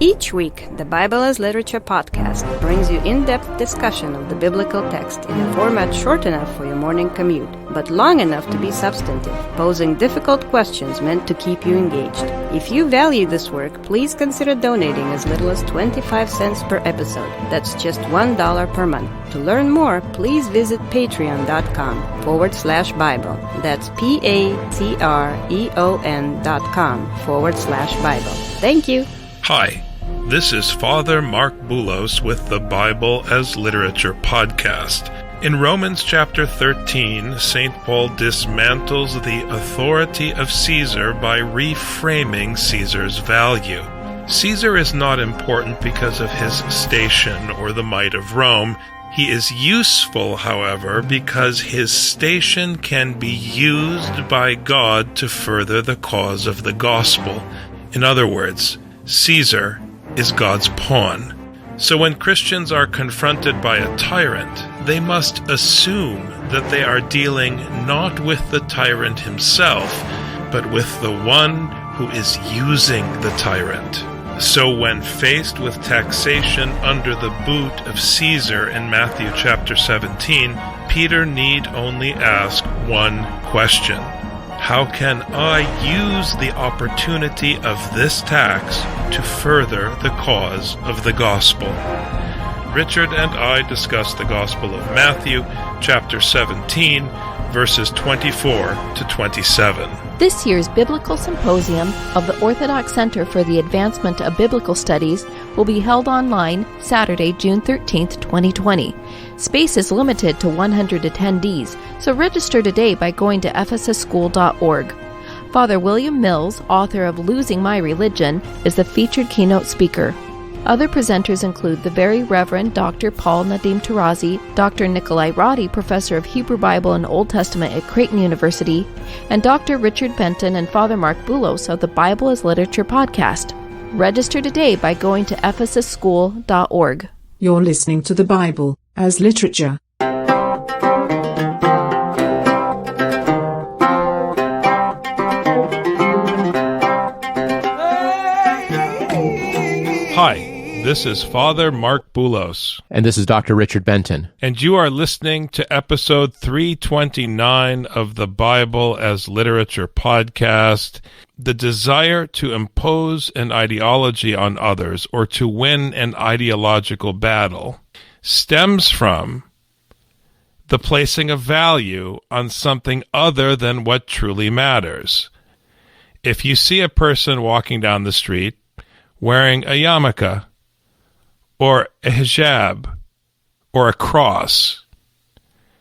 Each week, the Bible as Literature podcast brings you in-depth discussion of the biblical text in a format short enough for your morning commute, but long enough to be substantive, posing difficult questions meant to keep you engaged. If you value this work, please consider donating as little as 25 cents per episode. That's just $1 per month. To learn more, please visit patreon.com/Bible. That's patreon.com/Bible. Thank you. Hi, this is Father Marc Boulos with the Bible as Literature podcast. In Romans chapter 13, St. Paul dismantles the authority of Caesar by reframing Caesar's value. Caesar is not important because of his station or the might of Rome. He is useful, however, because his station can be used by God to further the cause of the gospel. In other words, Caesar is God's pawn. So when Christians are confronted by a tyrant, they must assume that they are dealing not with the tyrant himself, but with the one who is using the tyrant. So when faced with taxation under the boot of Caesar in Matthew chapter 17, Peter need only ask one question. How can I use the opportunity of this tax to further the cause of the gospel? Richard and I discuss the Gospel of Matthew, chapter 17, verses 24 to 27. This year's Biblical Symposium of the Orthodox Center for the Advancement of Biblical Studies will be held online Saturday, June 13th, 2020. Space is limited to 100 attendees, so register today by going to ephesusschool.org. Father William Mills, author of Losing My Religion, is the featured keynote speaker. Other presenters include the Very Reverend Dr. Paul Nadim Tarazi, Dr. Nikolai Roddy, Professor of Hebrew Bible and Old Testament at Creighton University, and Dr. Richard Benton and Father Marc Boulos of the Bible as Literature podcast. Register today by going to ephesusschool.org. You're listening to the Bible as Literature. Hi. This is Father Marc Boulos. And this is Dr. Richard Benton. And you are listening to episode 329 of the Bible as Literature podcast. The desire to impose an ideology on others or to win an ideological battle stems from the placing of value on something other than what truly matters. If you see a person walking down the street wearing a yarmulke, or a hijab, or a cross,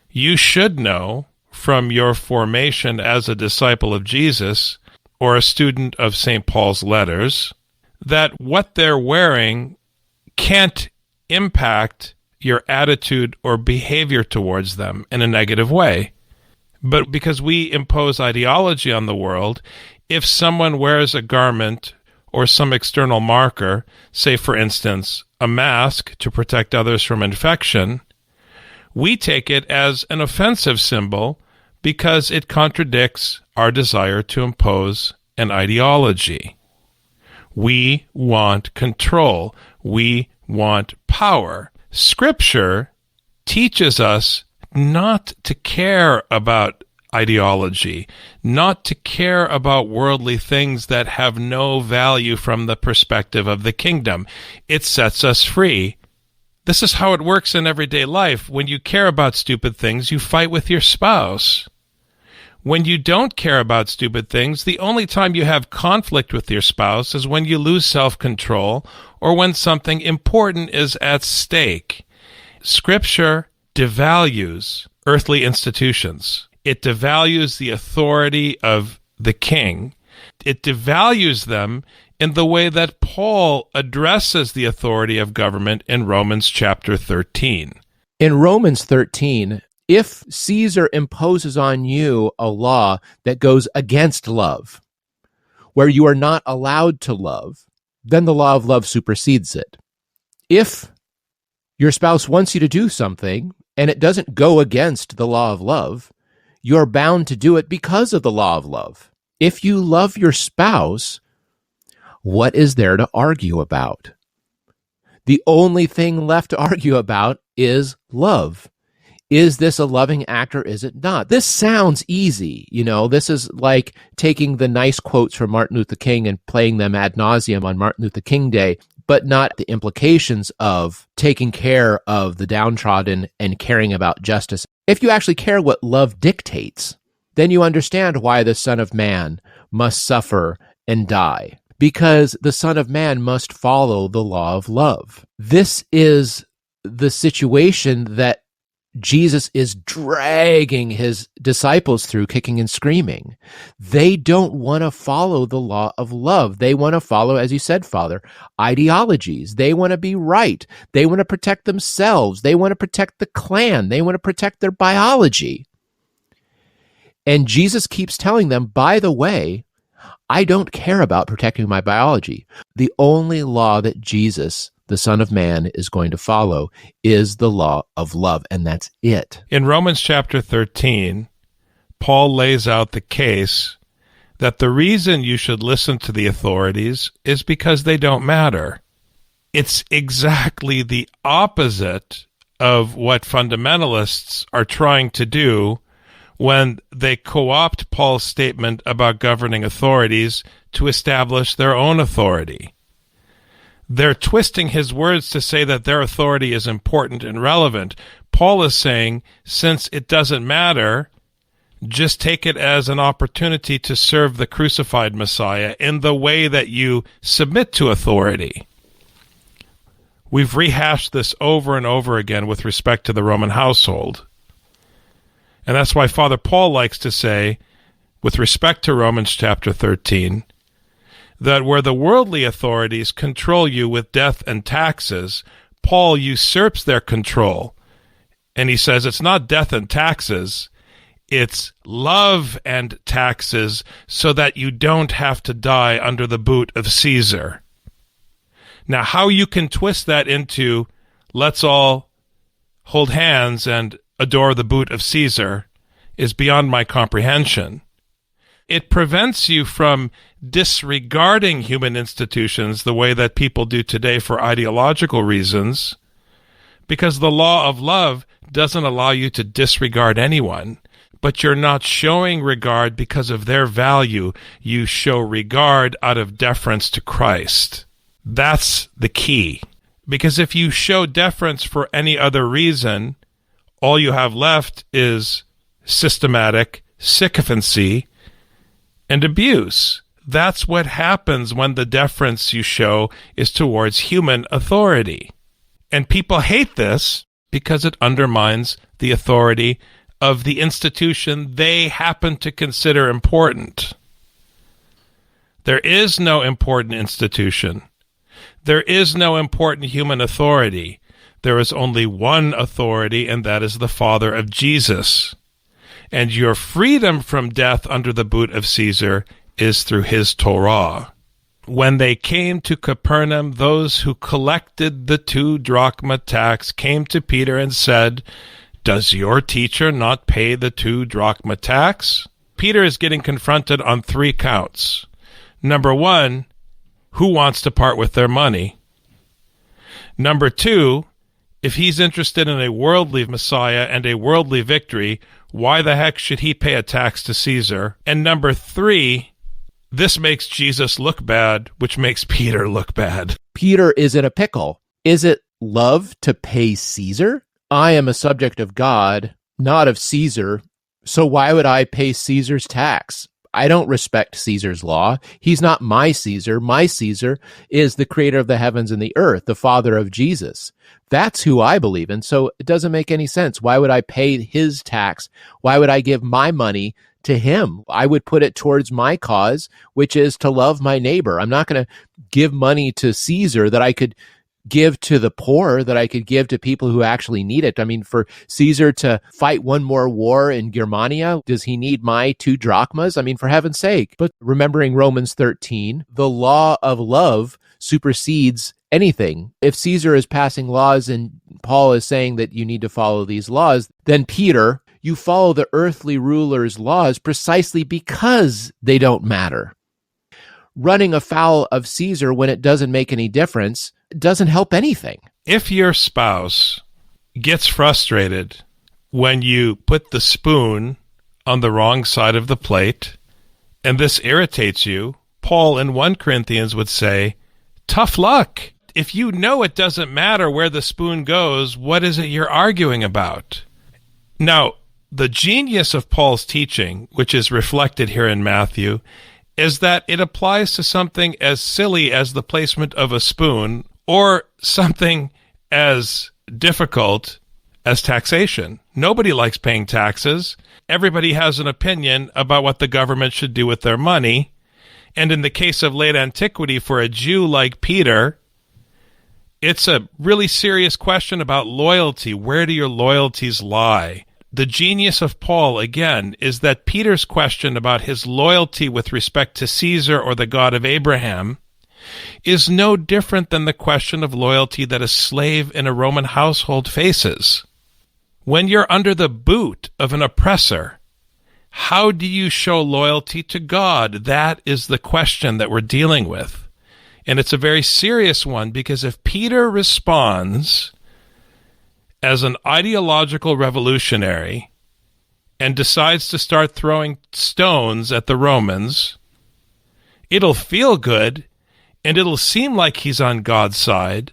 you should know from your formation as a disciple of Jesus or a student of St. Paul's letters that what they're wearing can't impact your attitude or behavior towards them in a negative way. But because we impose ideology on the world, if someone wears a garment or some external marker, say for instance, a mask to protect others from infection, we take it as an offensive symbol because it contradicts our desire to impose an ideology. We want control. We want power. Scripture teaches us not to care about ideology, not to care about worldly things that have no value from the perspective of the kingdom. It sets us free. This is how it works in everyday life. When you care about stupid things, you fight with your spouse. When you don't care about stupid things, the only time you have conflict with your spouse is when you lose self-control or when something important is at stake. Scripture devalues earthly institutions. It devalues the authority of the king. It devalues them in the way that Paul addresses the authority of government in Romans chapter 13. In Romans 13, if Caesar imposes on you a law that goes against love, where you are not allowed to love, then the law of love supersedes it. If your spouse wants you to do something and it doesn't go against the law of love, you're bound to do it because of the law of love. If you love your spouse, what is there to argue about? The only thing left to argue about is love. Is this a loving act or is it not? This sounds easy. This is like taking the nice quotes from Martin Luther King and playing them ad nauseum on Martin Luther King Day, but not the implications of taking care of the downtrodden and caring about justice. If you actually care what love dictates, then you understand why the Son of Man must suffer and die, because the Son of Man must follow the law of love. This is the situation that Jesus is dragging his disciples through, kicking and screaming. They don't want to follow the law of love. They want to follow, as you said, Father, ideologies. They want to be right. They want to protect themselves. They want to protect the clan. They want to protect their biology. And Jesus keeps telling them, by the way, I don't care about protecting my biology. The only law that Jesus, the Son of Man, is going to follow is the law of love, and that's it. In Romans chapter 13, Paul lays out the case that the reason you should listen to the authorities is because they don't matter. It's exactly the opposite of what fundamentalists are trying to do when they co-opt Paul's statement about governing authorities to establish their own authority. They're twisting his words to say that their authority is important and relevant. Paul is saying, since it doesn't matter, just take it as an opportunity to serve the crucified Messiah in the way that you submit to authority. We've rehashed this over and over again with respect to the Roman household. And that's why Father Paul likes to say, with respect to Romans chapter 13, that where the worldly authorities control you with death and taxes, Paul usurps their control. And he says it's not death and taxes, it's love and taxes so that you don't have to die under the boot of Caesar. Now, how you can twist that into let's all hold hands and adore the boot of Caesar is beyond my comprehension. It prevents you from disregarding human institutions the way that people do today for ideological reasons, because the law of love doesn't allow you to disregard anyone, but you're not showing regard because of their value. You show regard out of deference to Christ. That's the key. Because if you show deference for any other reason, all you have left is systematic sycophancy and abuse. That's what happens when the deference you show is towards human authority. And people hate this because it undermines the authority of the institution they happen to consider important. There is no important institution. There is no important human authority. There is only one authority, and that is the Father of Jesus. And your freedom from death under the boot of Caesar is through his Torah. When they came to Capernaum, those who collected the 2 drachma tax came to Peter and said, "Does your teacher not pay the 2 drachma tax?" Peter is getting confronted on 3 counts. Number 1, who wants to part with their money? Number 2, if he's interested in a worldly Messiah and a worldly victory, why the heck should he pay a tax to Caesar? And number 3, this makes Jesus look bad, which makes Peter look bad. Peter is in a pickle. Is it love to pay Caesar? I am a subject of God, not of Caesar, so why would I pay Caesar's tax? I don't respect Caesar's law. He's not my Caesar. My Caesar is the creator of the heavens and the earth, the Father of Jesus. That's who I believe in. So it doesn't make any sense. Why would I pay his tax? Why would I give my money to him? I would put it towards my cause, which is to love my neighbor. I'm not going to give money to Caesar that I could give to the poor, that I could give to people who actually need it. I mean, for Caesar to fight one more war in Germania, does he need my 2 drachmas? I mean, for heaven's sake. But remembering Romans 13, the law of love supersedes anything. If Caesar is passing laws and Paul is saying that you need to follow these laws, then Peter, you follow the earthly ruler's laws precisely because they don't matter. Running afoul of Caesar when it doesn't make any difference doesn't help anything. If your spouse gets frustrated when you put the spoon on the wrong side of the plate, and this irritates you, Paul in 1 Corinthians would say, tough luck. If you know it doesn't matter where the spoon goes, what is it you're arguing about? Now, the genius of Paul's teaching, which is reflected here in Matthew, is that it applies to something as silly as the placement of a spoon or something as difficult as taxation. Nobody likes paying taxes. Everybody has an opinion about what the government should do with their money. And in the case of late antiquity, for a Jew like Peter, it's a really serious question about loyalty. Where do your loyalties lie? The genius of Paul, again, is that Peter's question about his loyalty with respect to Caesar or the God of Abraham is no different than the question of loyalty that a slave in a Roman household faces. When you're under the boot of an oppressor, how do you show loyalty to God? That is the question that we're dealing with. And it's a very serious one, because if Peter responds as an ideological revolutionary and decides to start throwing stones at the Romans, it'll feel good and it'll seem like he's on God's side,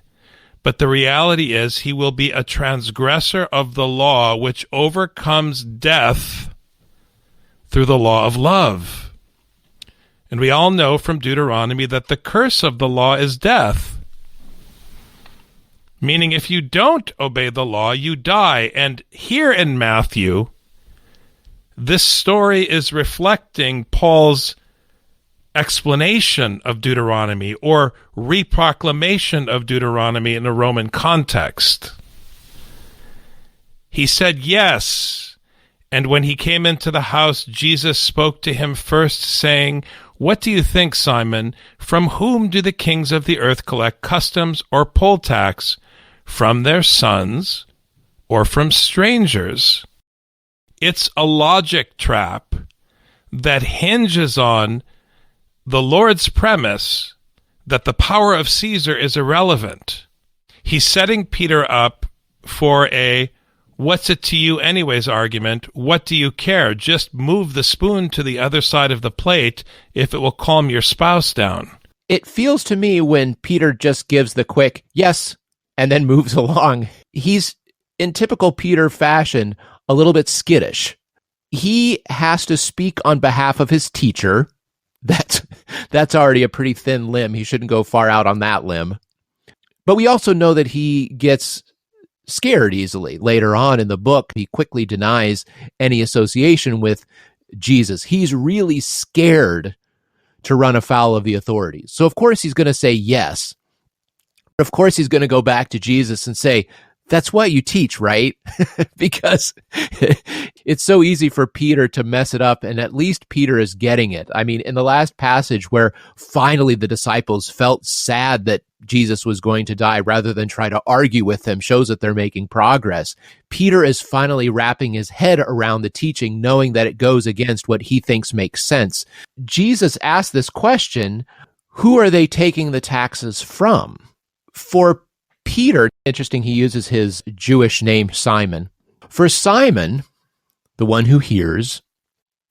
but the reality is he will be a transgressor of the law, which overcomes death through the law of love. And we all know from Deuteronomy that the curse of the law is death. Meaning if you don't obey the law, you die. And here in Matthew, this story is reflecting Paul's explanation of Deuteronomy, or reproclamation of Deuteronomy in a Roman context. He said yes, and when he came into the house, Jesus spoke to him first, saying, "What do you think, Simon? From whom do the kings of the earth collect customs or poll tax? From their sons or from strangers?" It's a logic trap that hinges on the Lord's premise that the power of Caesar is irrelevant. He's setting Peter up for a "what's it to you anyways" argument. What do you care? Just move the spoon to the other side of the plate if it will calm your spouse down. It feels to me when Peter just gives the quick yes and then moves along, he's, in typical Peter fashion, a little bit skittish. He has to speak on behalf of his teacher. That's already a pretty thin limb. He shouldn't go far out on that limb. But we also know that he gets scared easily. Later on in the book, he quickly denies any association with Jesus. He's really scared to run afoul of the authorities. So of course he's going to say yes. Of course he's going to go back to Jesus and say, "That's what you teach, right?" Because it's so easy for Peter to mess it up, and at least Peter is getting it. I mean, in the last passage where finally the disciples felt sad that Jesus was going to die rather than try to argue with him, shows that they're making progress. Peter is finally wrapping his head around the teaching, knowing that it goes against what he thinks makes sense. Jesus asked this question, who are they taking the taxes from? For Peter, interesting, he uses his Jewish name, Simon. For Simon, the one who hears,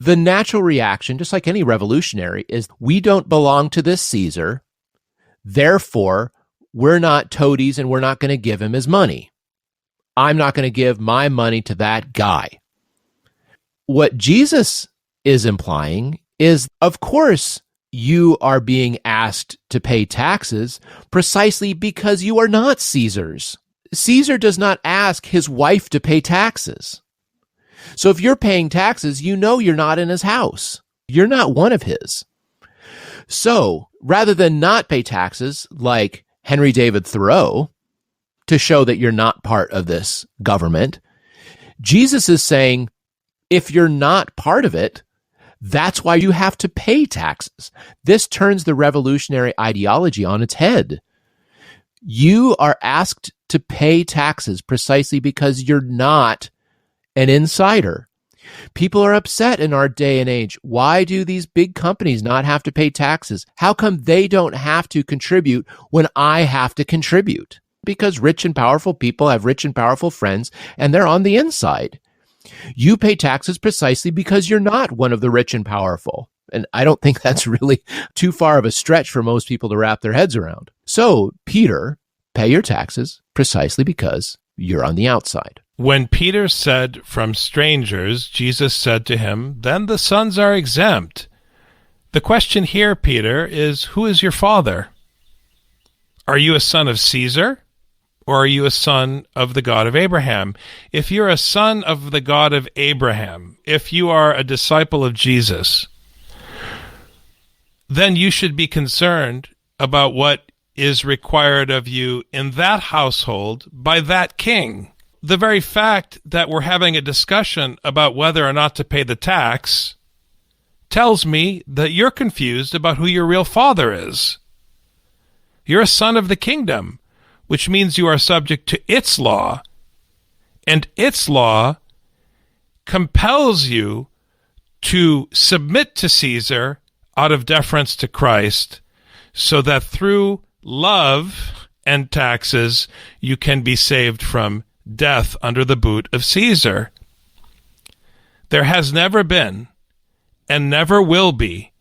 the natural reaction, just like any revolutionary, is we don't belong to this Caesar, therefore we're not toadies and we're not going to give him his money. I'm not going to give my money to that guy. What Jesus is implying is, of course, you are being asked to pay taxes precisely because you are not Caesar's. Caesar does not ask his wife to pay taxes. So if you're paying taxes, you know you're not in his house. You're not one of his. So rather than not pay taxes like Henry David Thoreau to show that you're not part of this government, Jesus is saying, if you're not part of it, that's why you have to pay taxes. This turns the revolutionary ideology on its head. You are asked to pay taxes precisely because you're not an insider. People are upset in our day and age. Why do these big companies not have to pay taxes? How come they don't have to contribute when I have to contribute? Because rich and powerful people have rich and powerful friends, and they're on the inside. You pay taxes precisely because you're not one of the rich and powerful. And I don't think that's really too far of a stretch for most people to wrap their heads around. So, Peter, pay your taxes precisely because you're on the outside. When Peter said, "From strangers," Jesus said to him, "Then the sons are exempt." The question here, Peter, is, who is your father? Are you a son of Caesar, or are you a son of the God of Abraham? If you're a son of the God of Abraham, if you are a disciple of Jesus, then you should be concerned about what is required of you in that household by that king. The very fact that we're having a discussion about whether or not to pay the tax tells me that you're confused about who your real father is. You're a son of the kingdom, which means you are subject to its law, and its law compels you to submit to Caesar out of deference to Christ, so that through love and taxes you can be saved from death under the boot of Caesar. There has never been, and never will be,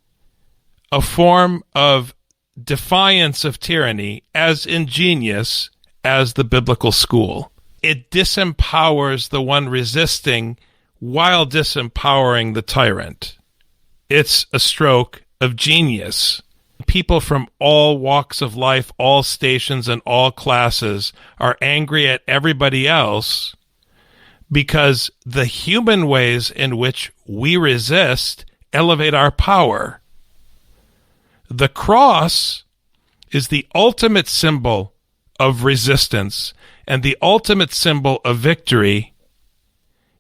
a form of defiance of tyranny as ingenious as the biblical school. It disempowers the one resisting while disempowering the tyrant. It's a stroke of genius. People from all walks of life, all stations, and all classes are angry at everybody else because the human ways in which we resist elevate our power. The cross is the ultimate symbol of resistance and the ultimate symbol of victory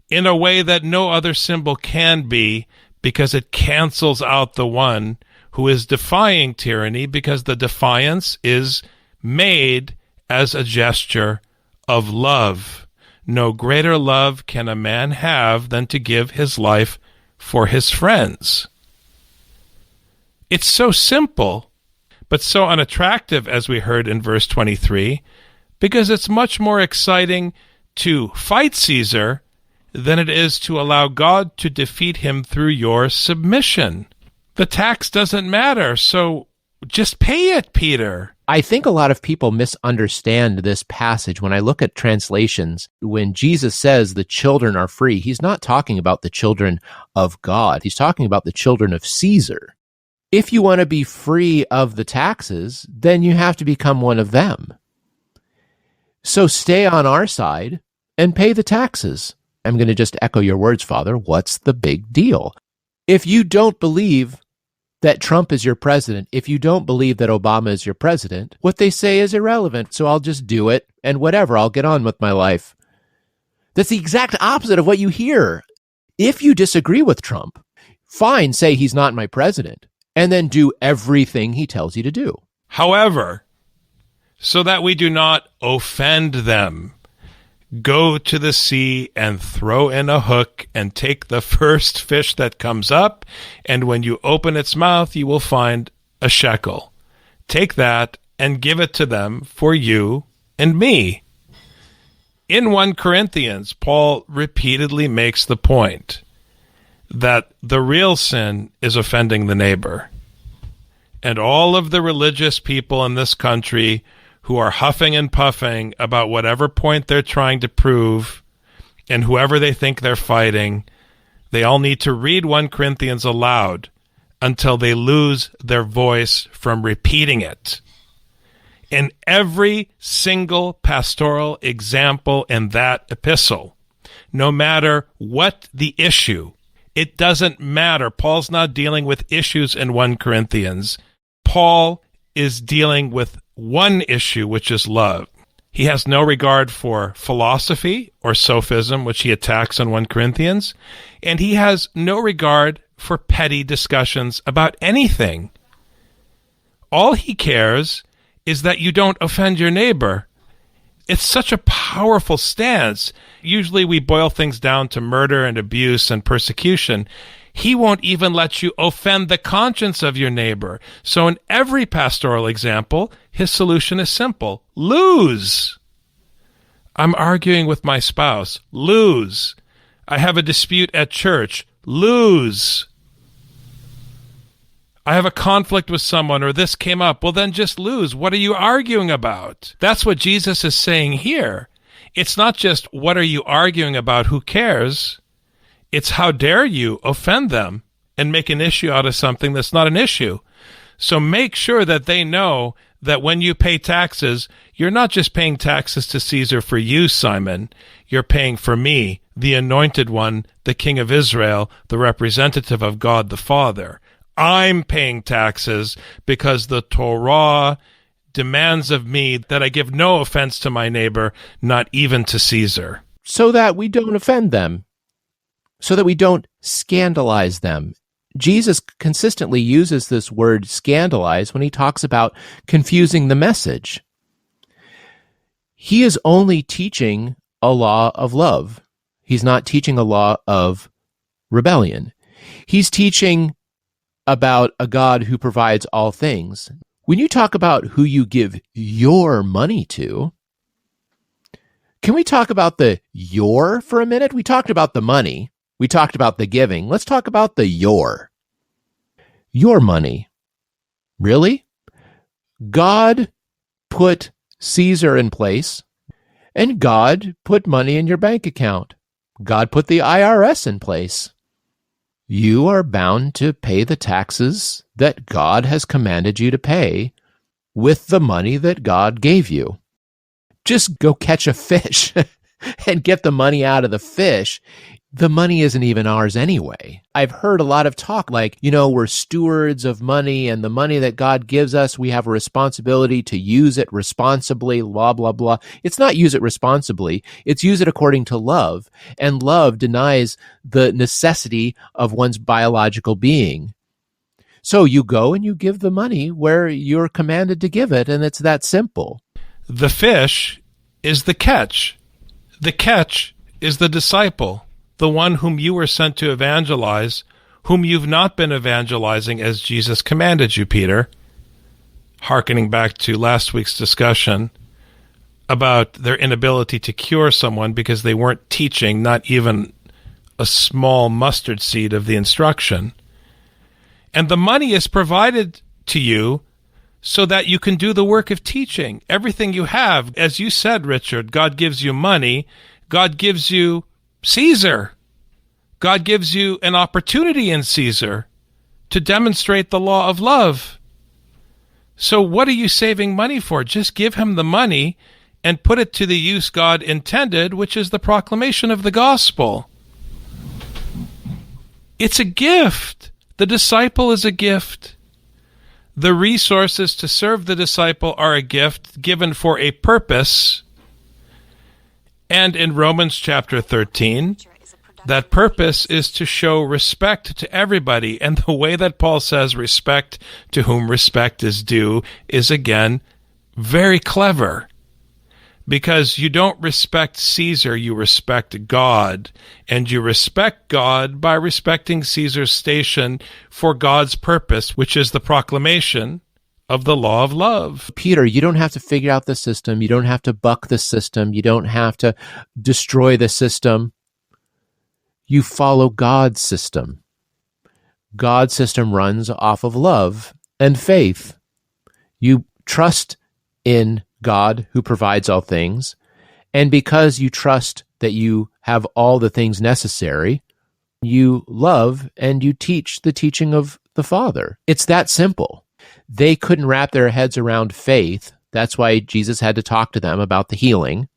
in a way that no other symbol can be, because it cancels out the one who is defying tyranny, because the defiance is made as a gesture of love. No greater love can a man have than to give his life for his friends. It's so simple, but so unattractive, as we heard in verse 23, because it's much more exciting to fight Caesar than it is to allow God to defeat him through your submission. The tax doesn't matter, so just pay it, Peter. I think a lot of people misunderstand this passage. When I look at translations, when Jesus says the children are free, he's not talking about the children of God. He's talking about the children of Caesar. If you want to be free of the taxes, then you have to become one of them. So stay on our side and pay the taxes. I'm going to just echo your words, Father. What's the big deal? If you don't believe that Trump is your president, if you don't believe that Obama is your president, what they say is irrelevant, so I'll just do it, and whatever, I'll get on with my life. That's the exact opposite of what you hear. If you disagree with Trump, fine, say he's not my president, and then do everything he tells you to do. However, so that we do not offend them, go to the sea and throw in a hook and take the first fish that comes up, and when you open its mouth, you will find a shekel. Take that and give it to them for you and me. In 1 Corinthians, Paul repeatedly makes the point that the real sin is offending the neighbor. And all of the religious people in this country who are huffing and puffing about whatever point they're trying to prove, and whoever they think they're fighting, they all need to read 1 Corinthians aloud until they lose their voice from repeating it. In every single pastoral example in that epistle, no matter what the issue, it doesn't matter. Paul's not dealing with issues in 1 Corinthians. Paul is dealing with one issue, which is love. He has no regard for philosophy or sophism, which he attacks in 1 Corinthians, and he has no regard for petty discussions about anything. All he cares is that you don't offend your neighbor. It's such a powerful stance. Usually we boil things down to murder and abuse and persecution. He won't even let you offend the conscience of your neighbor. So in every pastoral example, his solution is simple. Lose. I'm arguing with my spouse. Lose. I have a dispute at church. Lose. I have a conflict with someone, or this came up. Well, then just lose. What are you arguing about? That's what Jesus is saying here. It's not just what are you arguing about, who cares? It's how dare you offend them and make an issue out of something that's not an issue. So make sure that they know that when you pay taxes, you're not just paying taxes to Caesar for you, Simon. You're paying for me, the anointed one, the King of Israel, the representative of God the Father. I'm paying taxes because the Torah demands of me that I give no offense to my neighbor, not even to Caesar. So that we don't offend them, so that we don't scandalize them. Jesus consistently uses this word scandalize when he talks about confusing the message. He is only teaching a law of love. He's not teaching a law of rebellion. He's teaching about a God who provides all things. When you talk about who you give your money to, can we talk about the your for a minute? We talked about the money. We talked about the giving. Let's talk about the your. Your money. Really? God put Caesar in place, and God put money in your bank account. God put the IRS in place. You are bound to pay the taxes that God has commanded you to pay with the money that God gave you. Just go catch a fish and get the money out of the fish. The money isn't even ours anyway. I've heard a lot of talk like, we're stewards of money, and the money that God gives us, we have a responsibility to use it responsibly, blah, blah, blah. It's not use it responsibly. It's use it according to love. And love denies the necessity of one's biological being. So you go and you give the money where you're commanded to give it, and it's that simple. The fish is the catch. The catch is the disciple, the one whom you were sent to evangelize, whom you've not been evangelizing as Jesus commanded you, Peter. Hearkening back to last week's discussion about their inability to cure someone because they weren't teaching not even a small mustard seed of the instruction. And the money is provided to you so that you can do the work of teaching. Everything you have, as you said, Richard, God gives you money, God gives you Caesar. God gives you an opportunity in Caesar to demonstrate the law of love. So what are you saving money for? Just give him the money and put it to the use God intended, which is the proclamation of the gospel. It's a gift. The disciple is a gift. The resources to serve the disciple are a gift given for a purpose. And in Romans chapter 13, that purpose is to show respect to everybody. And the way that Paul says respect to whom respect is due is, again, very clever. Because you don't respect Caesar, you respect God. And you respect God by respecting Caesar's station for God's purpose, which is the proclamation of the law of love. Peter, you don't have to figure out the system. You don't have to buck the system. You don't have to destroy the system. You follow God's system. God's system runs off of love and faith. You trust in God who provides all things, and because you trust that you have all the things necessary, you love and you teach the teaching of the Father. It's that simple. They couldn't wrap their heads around faith. That's why Jesus had to talk to them about the healing.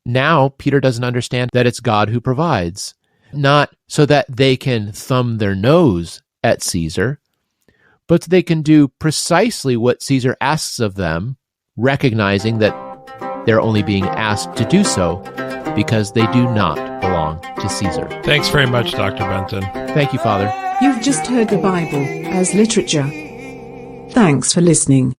Now, Peter doesn't understand that it's God who provides, not so that they can thumb their nose at Caesar, but they can do precisely what Caesar asks of them, recognizing that they're only being asked to do so because they do not belong to Caesar. Thanks very much, Dr. Benton. Thank you, Father. You've just heard the Bible as literature. Thanks for listening.